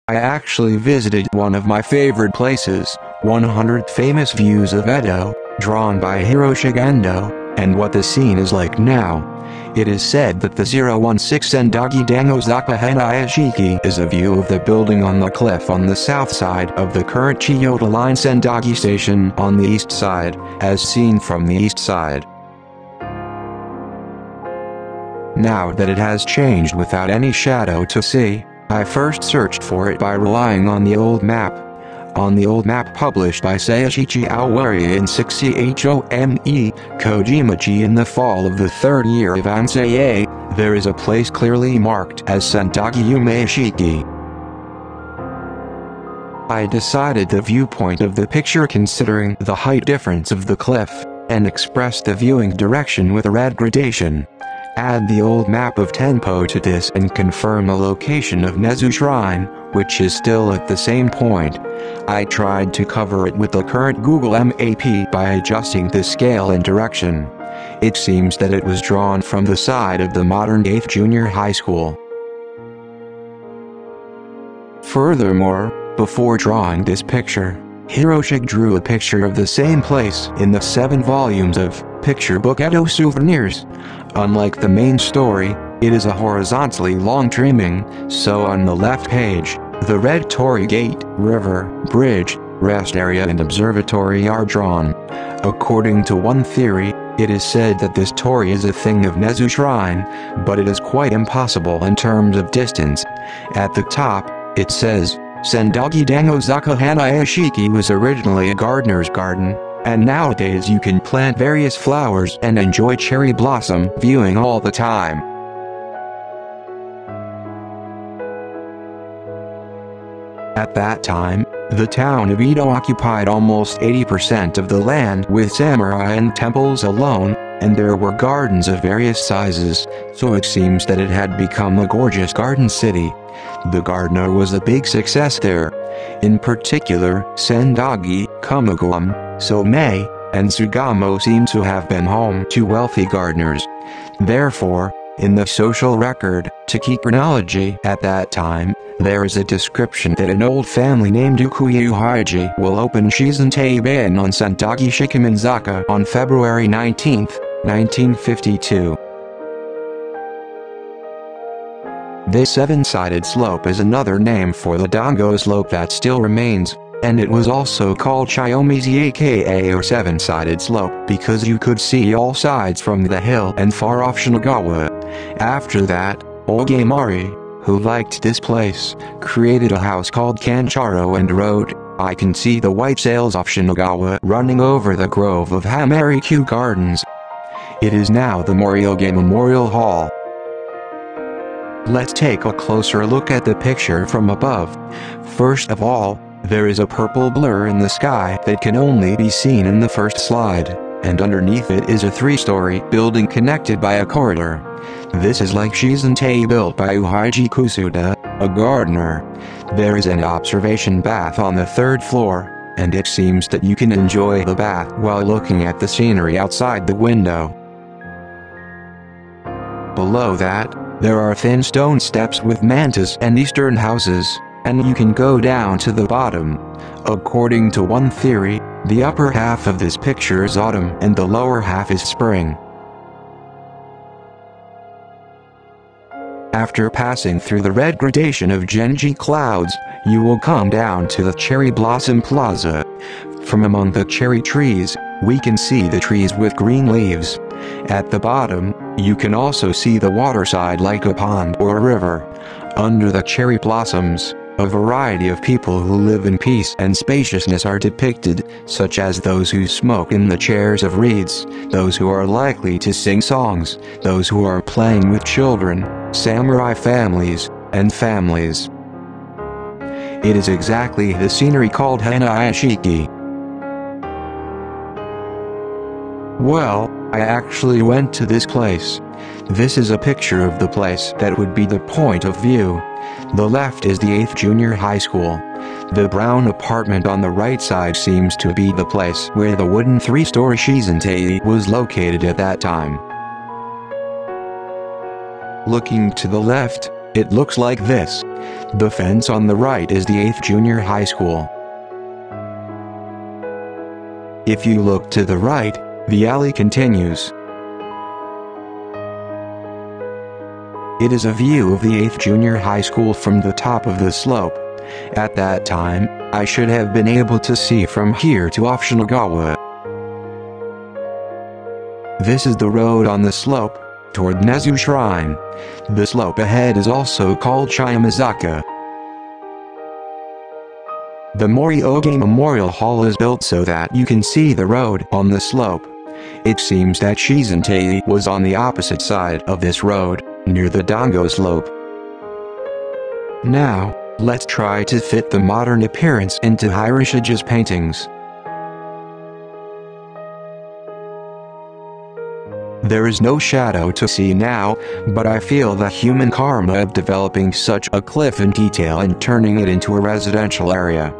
I actually visited one of my favorite places, 100 famous views of Edo, drawn by Hiroshige Ando, and what the scene is like now. It is said that the 016 Sendagi Dangozaka Hanayashiki is a view of the building on the cliff on the south side of the current Chiyoda Line Sendagi Station on the east side, as seen from the east side. Now that it has changed without any shadow to see, I first searched for it by relying on the old map. On the old map published by Seishichi Owariya in Shichome Kojimachi in the fall of the third year of Ansei, there is a place clearly marked as Sendagi Umeyashiki. I decided the viewpoint of the picture considering the height difference of the cliff, and expressed the viewing direction with a red gradation. Add the old map of Tempo to this and confirm the location of Nezu Shrine, which is still at the same point. I tried to cover it with the current Google map by adjusting the scale and direction. It seems that it was drawn from the side of the modern 8th junior high school. Furthermore, before drawing this picture, Hiroshige drew a picture of the same place in the 7 volumes of picture book Edo Souvenirs. Unlike the main story, it is a horizontally long trimming, so on the left page, the red torii gate, river, bridge, rest area and observatory are drawn. According to one theory, it is said that this torii is a thing of Nezu Shrine, but it is quite impossible in terms of distance. At the top, it says, Sendagi Dangozaka Hanayashiki was originally a gardener's garden, and nowadays you can plant various flowers and enjoy cherry blossom viewing all the time. At that time, the town of Edo occupied almost 80% of the land with samurai and temples alone, and there were gardens of various sizes, so it seems that it had become a gorgeous garden city. The gardener was a big success there. In particular, Sendagi, Kumagum, Somei, and Sugamo seem to have been home to wealthy gardeners. Therefore, in the social record, to keep chronology at that time, there is a description that an old family named Ukiyo-e will open Shizen on Sendagi Shikimenzaka on February 19, 1952. This 7-sided slope is another name for the Dango slope that still remains, and it was also called Chiyomizi aka or 7-sided slope because you could see all sides from the hill and far off Shinagawa. After that, Ogemari, who liked this place, created a house called Kancharo and wrote, "I can see the white sails of Shinagawa running over the grove of Hamarikyu Gardens." It is now the Morioge Memorial Hall. Let's take a closer look at the picture from above. First of all, there is a purple blur in the sky that can only be seen in the first slide, and underneath it is a 3-story building connected by a corridor. This is like Shizentei built by Uhaiji Kusuda, a gardener. There is an observation bath on the 3rd floor, and it seems that you can enjoy the bath while looking at the scenery outside the window. Below that, there are thin stone steps with mantas and eastern houses, and you can go down to the bottom. According to one theory, the upper half of this picture is autumn and the lower half is spring. After passing through the red gradation of Genji clouds, you will come down to the Cherry Blossom Plaza. From among the cherry trees, we can see the trees with green leaves. At the bottom, you can also see the waterside like a pond or a river. Under the cherry blossoms, a variety of people who live in peace and spaciousness are depicted, such as those who smoke in the chairs of reeds, those who are likely to sing songs, those who are playing with children, samurai families, and families. It is exactly the scenery called Hanayashiki. Well, I actually went to this place. This is a picture of the place that would be the point of view. The left is the 8th junior high school. The brown apartment on the right side seems to be the place where the wooden 3-story Shizentei was located at that time. Looking to the left, It looks like this. The fence on the right is the 8th junior high school. If you look to the right, the alley continues. It is a view of the 8th junior high school from the top of the slope. At that time, I should have been able to see from here to Shinagawa. This is the road on the slope, toward Nezu Shrine. The slope ahead is also called Shimazaka. The Morioge Memorial Hall is built so that you can see the road on the slope. It seems that Shizentei was on the opposite side of this road, near the Dango slope. Now, let's try to fit the modern appearance into Hiroshige's paintings. There is no shadow to see now, but I feel the human karma of developing such a cliff in detail and turning it into a residential area.